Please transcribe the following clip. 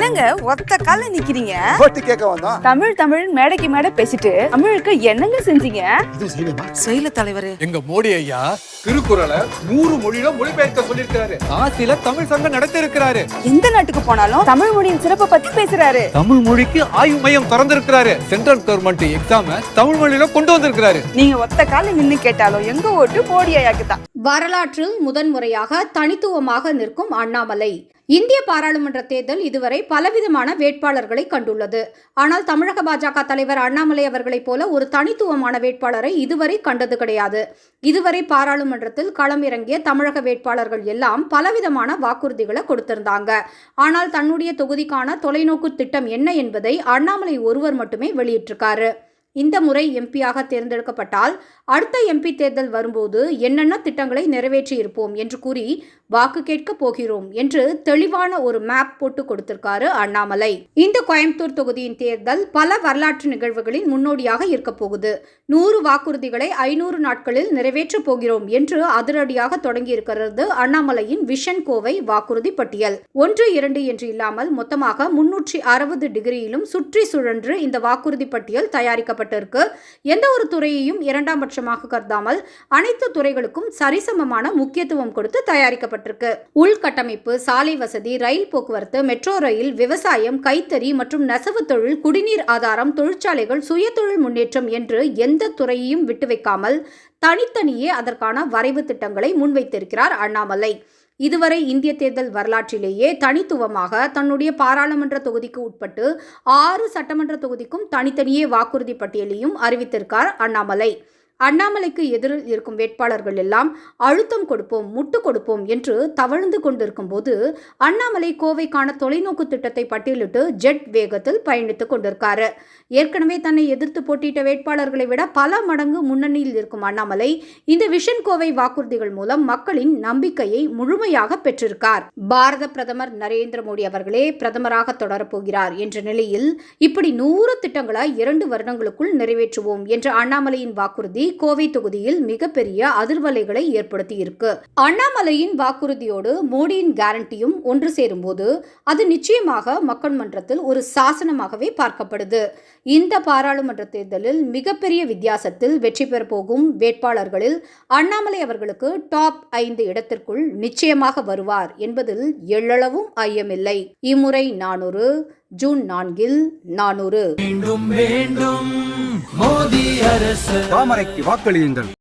என்னங்க ஒத்த கால நிக்கிறீங்க? ஓட்டு கேட்க வந்தோம். தமிழ் மேடைக்கு மேடை பேசிட்டு தமிழுக்கு என்னங்க செஞ்சீங்க? இது செய்யணுமா? செயல தலைவரே, எங்க மோடி ஐயா திருக்குறளை 100 மொழியில மொழிபெயர்க்க சொல்லிருக்காரு. காசில தமிழ் சங்கம் நடத்தி இருக்கிறாரு. எந்த நாட்டுக்கு போனாலும் தமிழ் மொழியின் சிறப்பை பத்தி பேசுறாரு. தமிழ் மொழிக்கு ஆய்வு மையம் திறந்திருக்கிறாரு. சென்ட்ரல் கவர்மெண்ட் எக்ஸாம தமிழ் மொழியில கொண்டு வந்திருக்கிறாரு. நீங்க ஒத்த கால நின்னு கேட்டாலும் எங்க ஓட்டு மோடி ஐயாக்கு தான். வரலாற்றில் முதன்முறையாக தனித்துவமாக நிற்கும் அண்ணாமலை. இந்திய பாராளுமன்ற தேர்தல் இதுவரை பலவிதமான வேட்பாளர்களை கண்டுள்ளது. ஆனால் தமிழக பாஜக தலைவர் அண்ணாமலை அவர்களைப் போல ஒரு தனித்துவமான வேட்பாளரை இதுவரை கண்டது கிடையாது. இதுவரை பாராளுமன்றத்தில் களம் இறங்கிய தமிழக வேட்பாளர்கள் எல்லாம் பலவிதமான வாக்குறுதிகளை கொடுத்திருந்தாங்க. ஆனால் தன்னுடைய தொகுதிக்கான தொலைநோக்கு திட்டம் என்ன என்பதை அண்ணாமலை ஒருவர் மட்டுமே வெளியிட்டிருக்காரு. இந்த முறை எம்பியாக தேர்ந்தெடுக்கப்பட்டால் அடுத்த எம்பி தேர்தல் வரும்போது என்னென்ன திட்டங்களை நிறைவேற்றி இருப்போம் என்று கூறி வாக்கு கேட்க போகிறோம் என்று தெளிவான ஒரு மேப் போட்டு கொடுத்திருக்காரு அண்ணாமலை. இந்த கோயம்புத்தூர் தொகுதியின் தேர்தல் பல வரலாற்று நிகழ்வுகளின் முன்னோடியாக இருக்க போகுது. 100 வாக்குறுதிகளை 500 நாட்களில் நிறைவேற்ற போகிறோம் என்று அதிரடியாக தொடங்கி இருக்கிறது அண்ணாமலையின் விஷன் கோவை வாக்குறுதி பட்டியல். 1, 2 என்று இல்லாமல் மொத்தமாக 360 டிகிரியிலும் சுற்றி சுழன்று இந்த வாக்குறுதி பட்டியல் தயாரிக்கப்பட்டிருக்கு. எந்த ஒரு துறையையும் இரண்டாம் பட்சமாக கருதாமல் அனைத்து துறைகளுக்கும் சரிசமமான முக்கியத்துவம் கொடுத்து தயாரிக்கப்பட்டிருக்கு. உள்கட்டமைப்பு, சாலை வசதி, ரயில் போக்குவரத்து, மெட்ரோ ரயில், விவசாயம், கைத்தறி மற்றும் நெசவு தொழில், குடிநீர் ஆதாரம், தொழிற்சாலைகள், சுயதொழில் முன்னேற்றம் என்று எந்த துறையையும் விட்டு வைக்காமல் தனித்தனியே அதற்கான வரைவு திட்டங்களை முன்வைத்திருக்கிறார் அண்ணாமலை. இதுவரை இந்திய தேர்தல் வரலாற்றிலேயே தனித்துவமாக தன்னுடைய பாராளுமன்ற தொகுதிக்கு உட்பட்டு 6 சட்டமன்ற தொகுதிக்கும் தனித்தனியே வாக்குறுதி பட்டியலையும் அறிவித்திருக்கார் அண்ணாமலை. அண்ணாமலைக்கு எதிரில் இருக்கும் வேட்பாளர்கள் எல்லாம் அழுத்தம் கொடுப்போம், முட்டு கொடுப்போம் என்று தவழ்ந்து கொண்டிருக்கும் போது அண்ணாமலை கோவைக்கான தொலைநோக்கு திட்டத்தை பட்டியலிட்டு ஜெட் வேகத்தில் பயணித்துக் கொண்டிருக்காரு. ஏற்கனவே தன்னை எதிர்த்து போட்டியிட்ட வேட்பாளர்களை விட பல மடங்கு முன்னணியில் இருக்கும் அண்ணாமலை இந்த விஷன் கோவை வாக்குறுதிகள் மூலம் மக்களின் நம்பிக்கையை முழுமையாக பெற்றிருக்கார். பாரத பிரதமர் நரேந்திர மோடி அவர்களே பிரதமராக தொடரப்போகிறார் என்ற நிலையில் இப்படி 100 திட்டங்களை 2 வருடங்களுக்குள் நிறைவேற்றுவோம் என்ற அண்ணாமலையின் வாக்குறுதி கோவை தொகுதியில் மிகப்பெரிய அதிர்வலைகளை ஏற்படுத்தி இருக்கு. அண்ணாமலையின் வாக்குறுதியோடு மோடியின் கேரண்டியும் ஒன்று சேரும் போது அது நிச்சயமாக மக்கள் மன்றத்தில் ஒரு சாசனமாகவே பார்க்கப்படுது. இந்த பாராளுமன்ற தேர்தலில் மிகப்பெரிய வித்தியாசத்தில் வெற்றி பெற போகும் வேட்பாளர்களில் அண்ணாமலை அவர்களுக்கு டாப் 5 இடத்திற்குள் நிச்சயமாக வருவார் என்பதில் எள்ளளவும் ஐயமில்லை. இம்முறை 400, ஜூன் 4 400. மீண்டும் மீண்டும் மோடி அரசு. தாமரைக்கு வாக்களியுங்கள்.